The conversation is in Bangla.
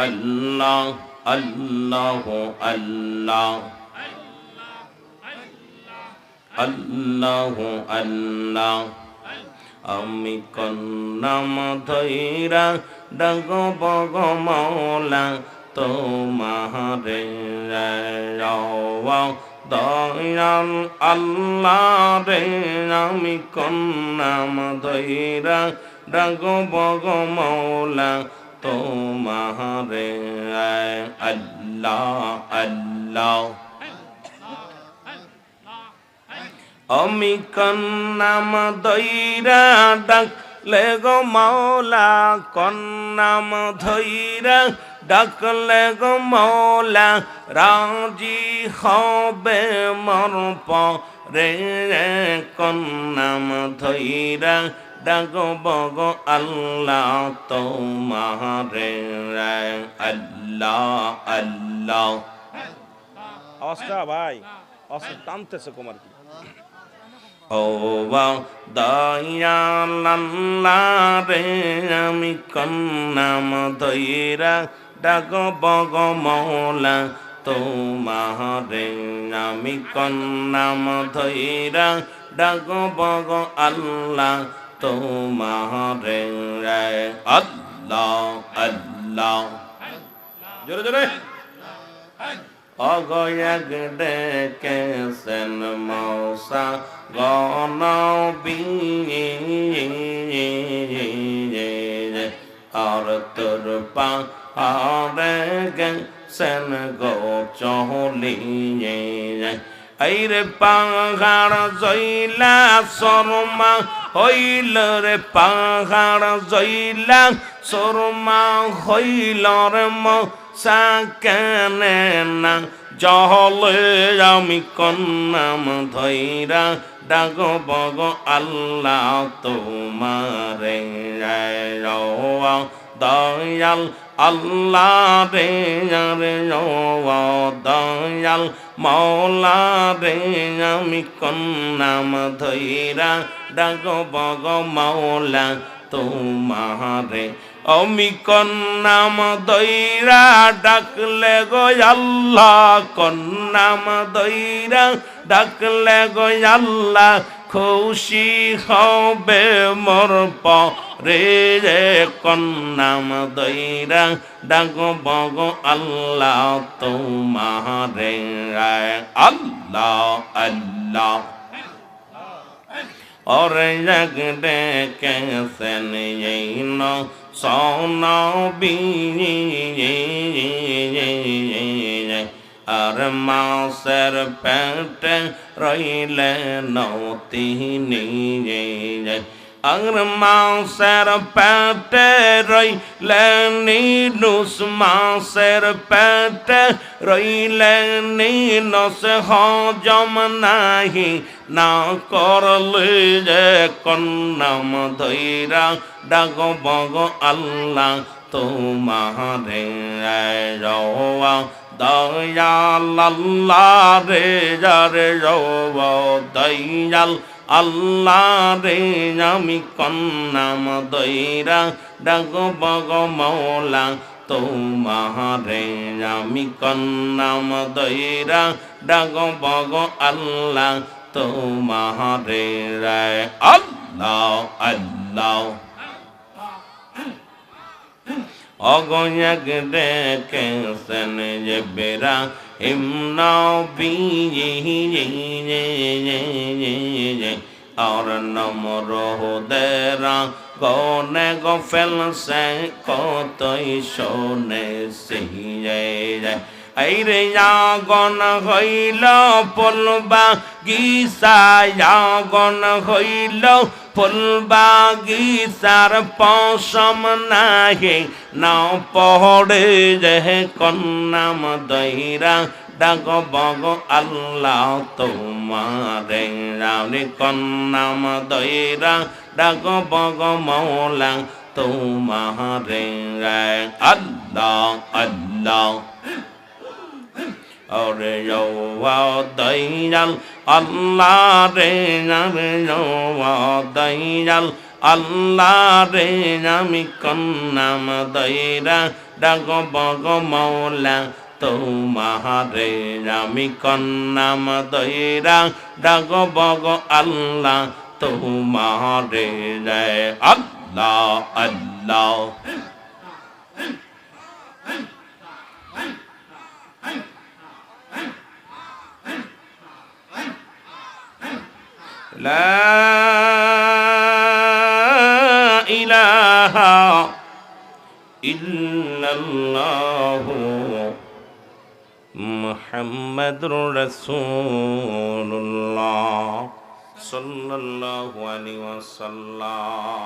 আল্লাহ আল্লাহ আল্লাহ আল্লাহ আল্লাহ আমি কন্নাম ধৈরা ডাকব গো মাওলা তোমারে দয়াল আল্লাহ রে আমি কন্নাম ধৈরা ডাকব গো মাওলা তোমারে আল্লাহ আল্লাহ আমি কন্নাম ধৈরা ডাকলে গো মাওলা কন্নাম ধৈরা ডাকলে গো মাওলা রাজি হবে মোর পরে কন্নাম ধৈরা ডাকব গো আল্লাহ তোমারে আল্লাহ আল্লাহ আওয়াজটা ভাই আওয়াজটা টানতেছে কুমার কি ও দয়াল আল্লাহ রে আমি কন্নাম ধৈরা ডাকব গো মাওলা তোমারে আমি কন্নাম ধৈরা ডাকব গো আল্লাহ তোমারে আল্লাহ আল্লাহ জোরে জোরে অগয়াগ ডেকেছেন মৌসা গনবী আর তোর পাহাড়ে গেছেন গো চহলি আইরে পাহাড় জইলা শর্মা হইল রে পাহাড় জইলা শর্মা হইল রে সাকেনে না জহলে আমি কন্নাম ধৈরা ডাকব গো আল্লাহ তোমারে দয়াল আল্লাহ রে দয়াল মৌলা রে আমি কন্নাম ধৈরা ডাকব গো মাওলা তোমারে আমি কন্নাম দইরা ডাকলে গো আল্লাহ কন্নাম দইরা ডাকলে গো আল্লাহ খুশি হবে মোর পরে রে কন্নাম দইরা ডাকব গো আল্লাহ তোমারে আল্লাহ আল্লাহ ওরে জগ ডেকেছেন এই সনবী আর মাসের পেটে রইলে নতিনি আর মাসের পেটে রইলে নিনুস মাসের পেটে রইলে নিনস হজম নাহি না করলে যে কন্নাম ধৈরা ডাকব গো আল্লাহ তোমারে দয়াল আল্লাহ রে যারে দয়াল আল্লাহ রে আমি কন্নাম দইরা ডাকব গো মাওলা তোমারে আমি কন্নাম দইরা ডাকব গো আল্লাহ তোমারে আল্লাহ আল্লাহ অগয়াগ ডেকেছেন যে বেরা হিমনবী और नमर देरा गने गो फेल से कतई शोने से আইরে আগন হইল ফুলবা গিসা আগন হইল ফুলবা গিসার পশম নাহি না পড়ে যে কন্নাম দইরা ডাকব গো আল্লাহ তোমারে রানি কন্নাম দইরা ডাকব গো মাওলা তোমারে আল্লাহ আল্লাহ ওরে দয়াল আল্লাহ রে দয়াল আল্লাহ রে আমি কন্নাম দৈরা ডাকব গো মৌলা তোমারে আমি কন্নাম দৈরা ডাকব গো আল্লাহ তোমারে জয় আল্লাহ আল্লাহ লা ইলাহা ইল্লাল্লাহু মুহাম্মাদুর রাসূলুল্লাহ সাল্লাল্লাহু আলাইহি ওয়াসাল্লাম।